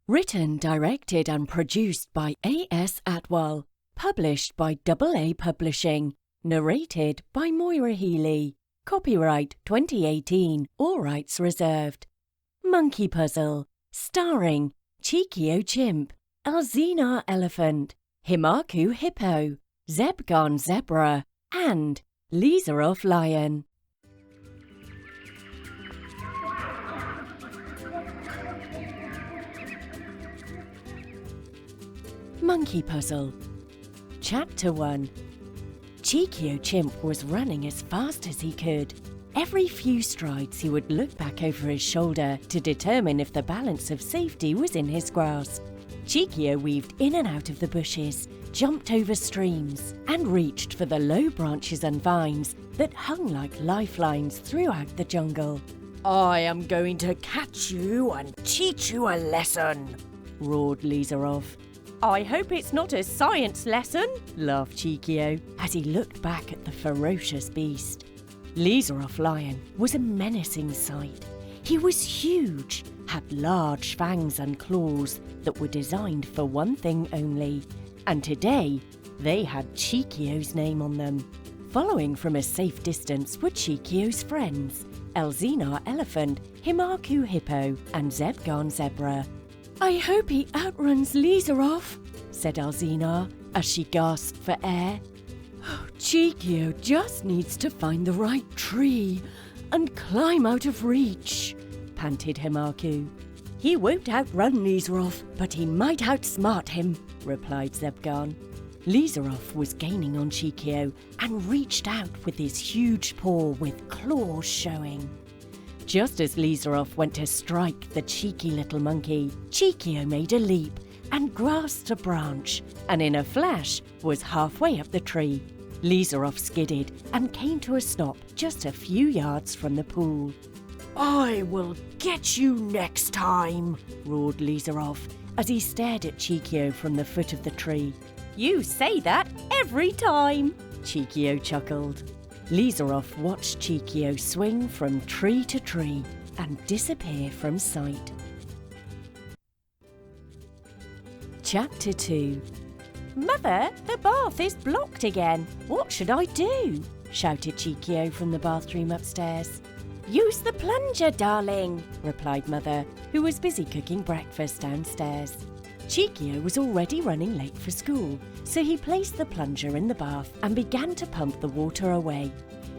Written, directed and produced by A.S. Atwell. Published by AA Publishing. Narrated by Moira Healy. Copyright 2018. All rights reserved. Monkey Puzzle. Starring Cheekio Chimp, Ellezina Elephant, Himakoo Hippo, Zebgaan Zebra, and Lizarov Lion. Monkey Puzzle. Chapter 1. Cheekio Chimp was running as fast as he could. Every few strides he would look back over his shoulder to determine if the balance of safety was in his grasp. Cheekio weaved in and out of the bushes, jumped over streams, and reached for the low branches and vines that hung like lifelines throughout the jungle. "I am going to catch you and teach you a lesson," roared Lizarov. "I hope it's not a science lesson," laughed Cheekio as he looked back at the ferocious beast. Lizarov Lion was a menacing sight. He was huge, had large fangs and claws that were designed for one thing only, and today they had Cheekio's name on them. Following from a safe distance were Cheekio's friends, Ellezina Elephant, Himakoo Hippo, and Zebgaan Zebra. "I hope he outruns Lizarov," said Ellezina as she gasped for air. "Cheekio just needs to find the right tree and climb out of reach," panted Himakoo. "He won't outrun Lizarov, but he might outsmart him," replied Zebgaan. Lizarov was gaining on Cheekio and reached out with his huge paw with claws showing. Just as Lizarov went to strike the cheeky little monkey, Cheekio made a leap and grasped a branch, and in a flash was halfway up the tree. Lizarov skidded and came to a stop just a few yards from the pool. "I will get you next time," roared Lizarov as he stared at Cheekio from the foot of the tree. "You say that every time," Cheekio chuckled. Lizarov watched Cheekio swing from tree to tree and disappear from sight. Chapter 2. "Mother, the bath is blocked again. What should I do?" shouted Cheekio from the bathroom upstairs. "Use the plunger, darling," replied Mother, who was busy cooking breakfast downstairs. Cheekio was already running late for school, so he placed the plunger in the bath and began to pump the water away.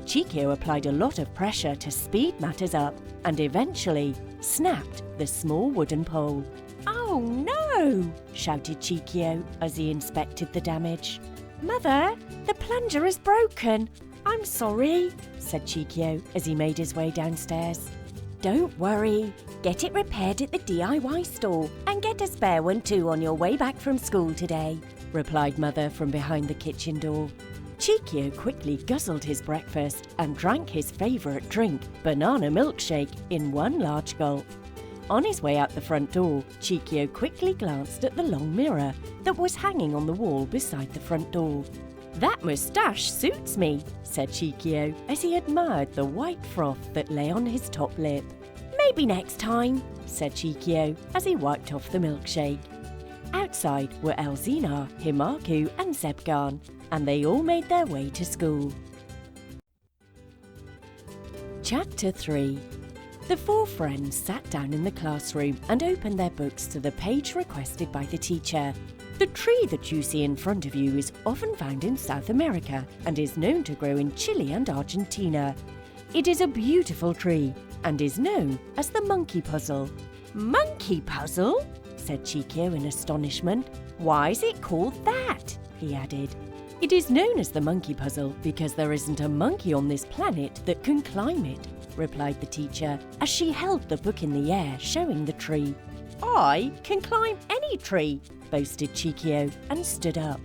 Cheekio applied a lot of pressure to speed matters up and eventually snapped the small wooden pole. "Oh no!" shouted Cheekio as he inspected the damage. "Mother, the plunger is broken. I'm sorry," said Cheekio as he made his way downstairs. "Don't worry. Get it repaired at the DIY store and get a spare one too on your way back from school today," replied Mother from behind the kitchen door. Cheekio quickly guzzled his breakfast and drank his favourite drink, banana milkshake, in one large gulp. On his way out the front door, Cheekio quickly glanced at the long mirror that was hanging on the wall beside the front door. "That moustache suits me," said Cheekio as he admired the white froth that lay on his top lip. "Maybe next time," said Cheekio as he wiped off the milkshake. Outside were Ellezina, Himakoo and Zebgaan, and they all made their way to school. Chapter 3. The four friends sat down in the classroom and opened their books to the page requested by the teacher. The tree that you see in front of you is often found in South America and is known to grow in Chile and Argentina. It is a beautiful tree and is known as the Monkey Puzzle. "Monkey Puzzle?" said Cheekio in astonishment. "Why is it called that?" he added. It is known as the Monkey Puzzle because there isn't a monkey on this planet that can climb it, replied the teacher as she held the book in the air showing the tree. "I can climb any tree," boasted Cheekio and stood up.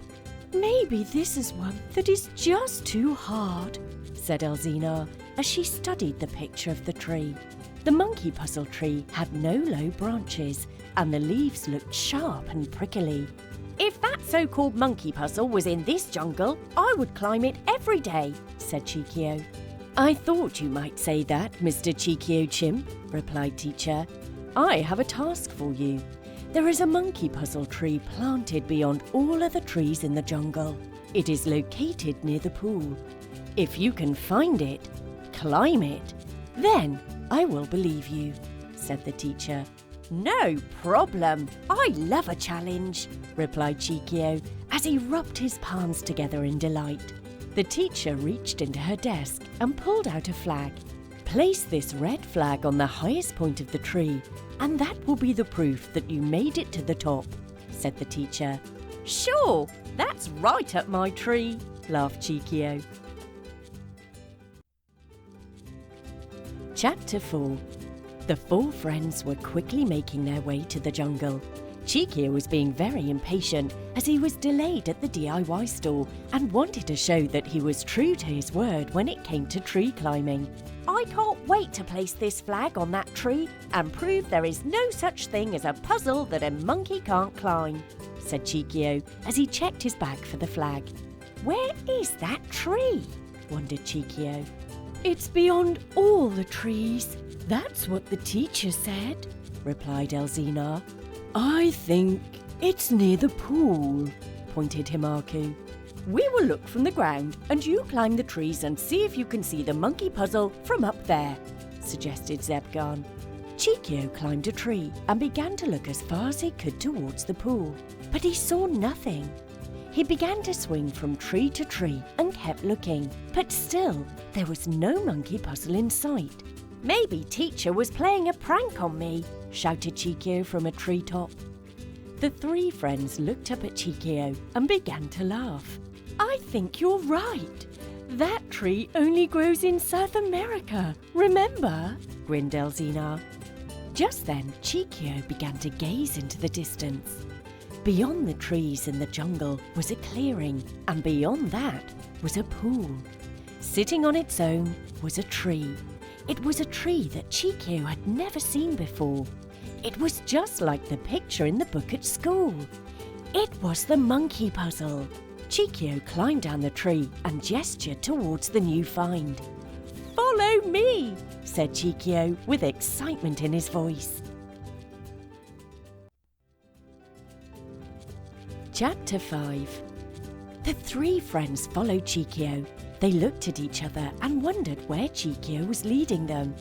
"Maybe this is one that is just too hard," said Ellezina as she studied the picture of the tree. The Monkey Puzzle tree had no low branches and the leaves looked sharp and prickly. "If that so-called monkey puzzle was in this jungle, I would climb it every day," said Cheekio. "I thought you might say that, Mr. Cheekio Chimp," replied Teacher. "I have a task for you. There is a monkey puzzle tree planted beyond all other trees in the jungle. It is located near the pool. If you can find it, climb it, then I will believe you," said the teacher. "No problem. I love a challenge," replied Cheekio as he rubbed his palms together in delight. The teacher reached into her desk and pulled out a flag. "Place this red flag on the highest point of the tree, and that will be the proof that you made it to the top," said the teacher. "Sure, that's right up my tree," laughed Cheekio. Chapter 4. The four friends were quickly making their way to the jungle. Cheekio was being very impatient as he was delayed at the DIY store and wanted to show that he was true to his word when it came to tree climbing. "I can't wait to place this flag on that tree and prove there is no such thing as a puzzle that a monkey can't climb," said Cheekio as he checked his bag for the flag. "Where is that tree?" wondered Cheekio. "It's beyond all the trees. That's what the teacher said," replied Ellezina. "I think it's near the pool," pointed Himakoo. "We will look from the ground and you climb the trees and see if you can see the monkey puzzle from up there," suggested Zebgaan. Cheekio climbed a tree and began to look as far as he could towards the pool, but he saw nothing. He began to swing from tree to tree and kept looking, but still there was no monkey puzzle in sight. "Maybe teacher was playing a prank on me," shouted Cheekio from a treetop. The three friends looked up at Cheekio and began to laugh. "I think you're right. That tree only grows in South America, remember?" grinned Ellezina. Just then, Cheekio began to gaze into the distance. Beyond the trees in the jungle was a clearing, and beyond that was a pool. Sitting on its own was a tree. It was a tree that Cheekio had never seen before. It was just like the picture in the book at school. It was the monkey puzzle. Cheekio climbed down the tree and gestured towards the new find. "Follow me," said Cheekio with excitement in his voice. Chapter 5. The three friends followed Cheekio. They looked at each other and wondered where Cheekio was leading them.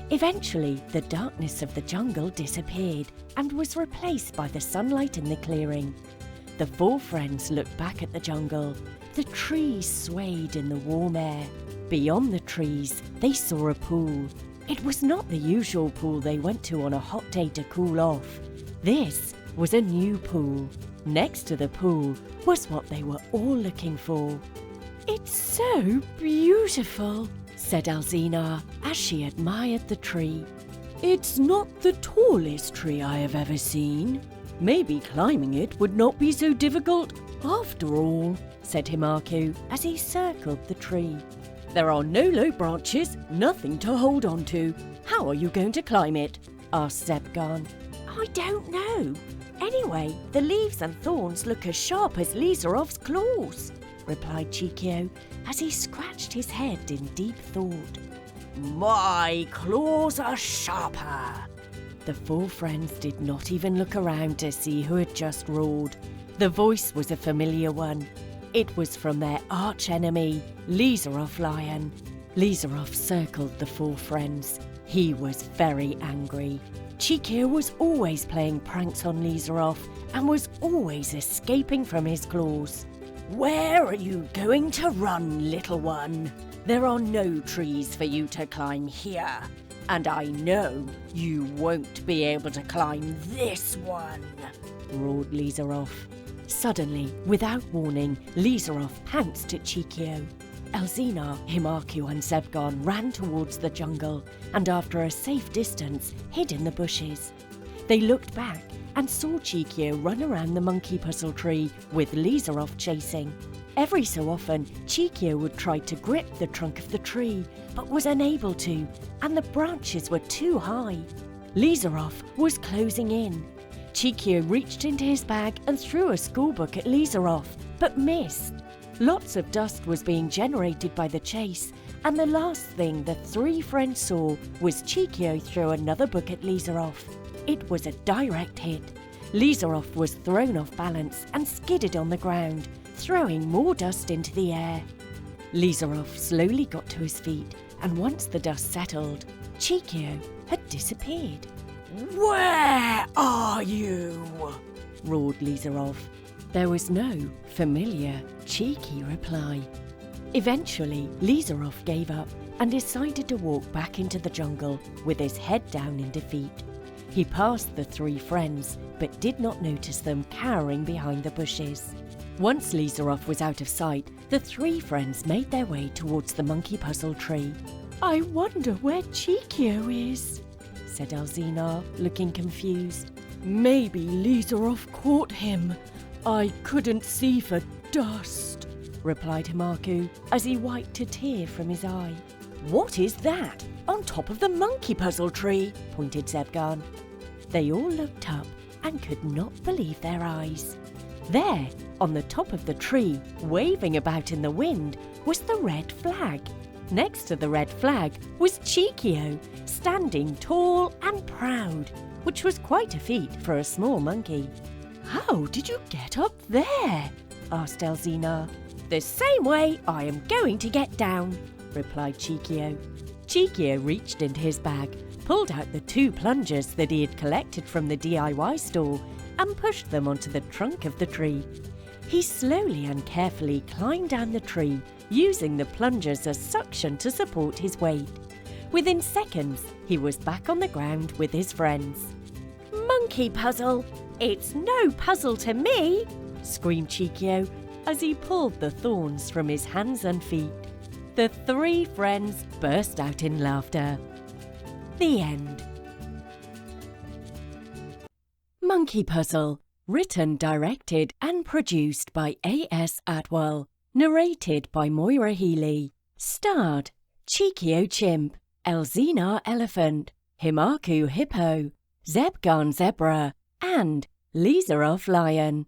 Eventually, the darkness of the jungle disappeared and was replaced by the sunlight in the clearing. The four friends looked back at the jungle. The trees swayed in the warm air. Beyond the trees, they saw a pool. It was not the usual pool they went to on a hot day to cool off. This was a new pool. Next to the pool was what they were all looking for. "It's so beautiful," said Ellezina as she admired the tree. "It's not the tallest tree I have ever seen. Maybe climbing it would not be so difficult after all," said Himakoo as he circled the tree. "There are no low branches, nothing to hold on to. How are you going to climb it?" asked Zebgaan. "I don't know. Anyway, the leaves and thorns look as sharp as Lizarov's claws," replied Cheekio as he scratched his head in deep thought. "My claws are sharper." The four friends did not even look around to see who had just roared. The voice was a familiar one. It was from their arch-enemy, Lizarov Lion. Lizarov circled the four friends. He was very angry. Cheekio was always playing pranks on Lizarov and was always escaping from his claws. "Where are you going to run, little one? There are no trees for you to climb here. And I know you won't be able to climb this one," roared Lizarov. Suddenly, without warning, Lizarov pounced at Cheekio. Ellezina, Himakoo and Zebgaan ran towards the jungle and after a safe distance hid in the bushes. They looked back and saw Cheekio run around the monkey puzzle tree with Lizarov chasing. Every so often, Cheekio would try to grip the trunk of the tree, but was unable to, and the branches were too high. Lizarov was closing in. Cheekio reached into his bag and threw a schoolbook at Lizarov, but missed. Lots of dust was being generated by the chase, and the last thing the three friends saw was Cheekio throw another book at Lizarov. It was a direct hit. Lizarov was thrown off balance and skidded on the ground, throwing more dust into the air. Lizarov slowly got to his feet, and once the dust settled, Cheekio had disappeared. "Where are you?" roared Lizarov. There was no familiar, cheeky reply. Eventually, Lizarov gave up and decided to walk back into the jungle with his head down in defeat. He passed the 3 friends, but did not notice them cowering behind the bushes. Once Lizarov was out of sight, the 3 friends made their way towards the monkey puzzle tree. "I wonder where Cheekio is," said Ellezina, looking confused. "Maybe Lizarov caught him. I couldn't see for dust," replied Himakoo as he wiped a tear from his eye. "What is that on top of the monkey puzzle tree?" pointed Zebgaan. They all looked up and could not believe their eyes. There, on the top of the tree, waving about in the wind, was the red flag. Next to the red flag was Cheekio, standing tall and proud, which was quite a feat for a small monkey. "How did you get up there?" asked Ellezina. "The same way I am going to get down," replied Cheekio. Cheekio reached into his bag, pulled out the 2 plungers that he had collected from the DIY store, and pushed them onto the trunk of the tree. He slowly and carefully climbed down the tree, using the plungers as suction to support his weight. Within seconds, he was back on the ground with his friends. "Monkey puzzle! It's no puzzle to me!" screamed Cheekio as he pulled the thorns from his hands and feet. The 3 friends burst out in laughter. The end. Monkey Puzzle. Written, directed and produced by A.S. Atwell. Narrated by Moira Healy. Starred Cheekio Chimp, Ellezina Elephant, Himakoo Hippo, Zebgaan Zebra, and Lizarov Lion.